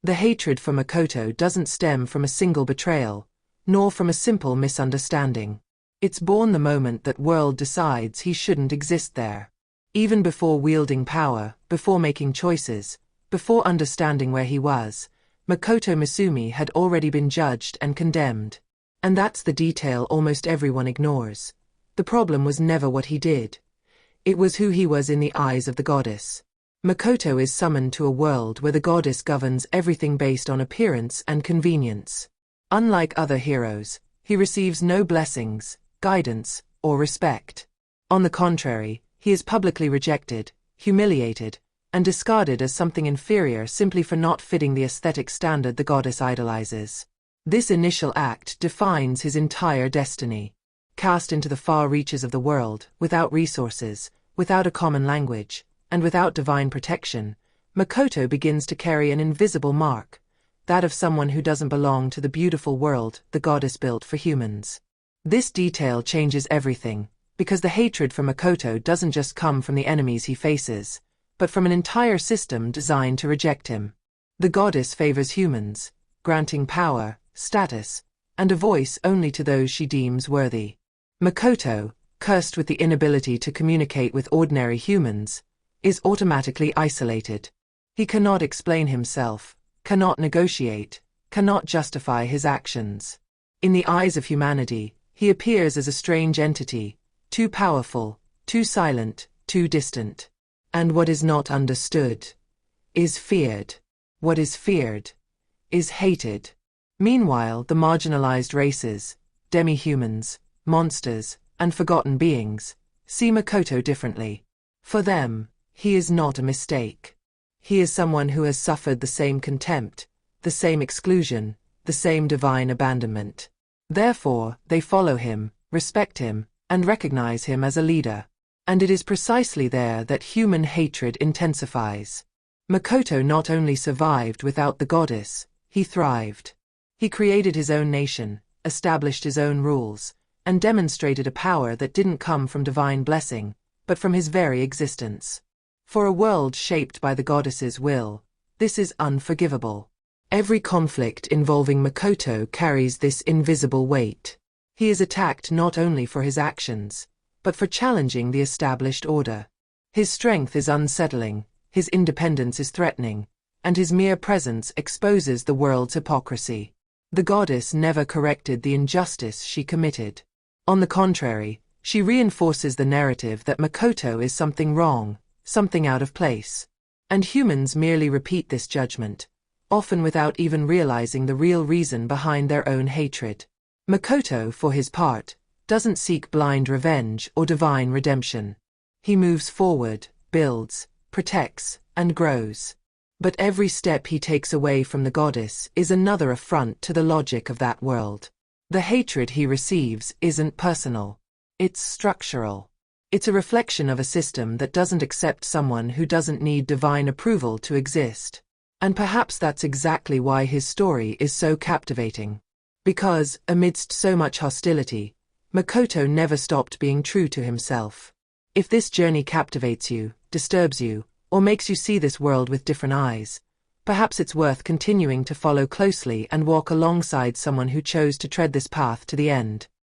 The hatred for Makoto doesn't stem from a single betrayal, nor from a simple misunderstanding. It's born the moment that world decides he shouldn't exist there. Even before wielding power, before making choices, before understanding where he was, Makoto Misumi had already been judged and condemned. And that's the detail almost everyone ignores. The problem was never what he did. It was who he was in the eyes of the goddess. Makoto is summoned to a world where the goddess governs everything based on appearance and convenience. Unlike other heroes, he receives no blessings, guidance, or respect. On the contrary, he is publicly rejected, humiliated, and discarded as something inferior simply for not fitting the aesthetic standard the goddess idolizes. This initial act defines his entire destiny. Cast into the far reaches of the world, without resources, without a common language, and without divine protection, Makoto begins to carry an invisible mark, that of someone who doesn't belong to the beautiful world the goddess built for humans. This detail changes everything, because the hatred for Makoto doesn't just come from the enemies he faces, but from an entire system designed to reject him. The goddess favors humans, granting power, status, and a voice only to those she deems worthy. Makoto, cursed with the inability to communicate with ordinary humans, is automatically isolated. He cannot explain himself, cannot negotiate, cannot justify his actions. In the eyes of humanity, he appears as a strange entity, too powerful, too silent, too distant. And what is not understood is feared. What is feared is hated. Meanwhile, the marginalized races, demi-humans, monsters, and forgotten beings, see Makoto differently. For them, he is not a mistake. He is someone who has suffered the same contempt, the same exclusion, the same divine abandonment. Therefore, they follow him, respect him, and recognize him as a leader. And it is precisely there that human hatred intensifies. Makoto not only survived without the goddess, he thrived. He created his own nation, established his own rules, and demonstrated a power that didn't come from divine blessing, but from his very existence. For a world shaped by the goddess's will, this is unforgivable. Every conflict involving Makoto carries this invisible weight. He is attacked not only for his actions, but for challenging the established order. His strength is unsettling, his independence is threatening, and his mere presence exposes the world's hypocrisy. The goddess never corrected the injustice she committed. On the contrary, she reinforces the narrative that Makoto is something wrong, something out of place. And humans merely repeat this judgment, often without even realizing the real reason behind their own hatred. Makoto, for his part, doesn't seek blind revenge or divine redemption. He moves forward, builds, protects, and grows. But every step he takes away from the goddess is another affront to the logic of that world. The hatred he receives isn't personal. It's structural. It's a reflection of a system that doesn't accept someone who doesn't need divine approval to exist. And perhaps that's exactly why his story is so captivating. Because, amidst so much hostility, Makoto never stopped being true to himself. If this journey captivates you, disturbs you, or makes you see this world with different eyes, perhaps it's worth continuing to follow closely and walk alongside someone who chose to tread this path to the end.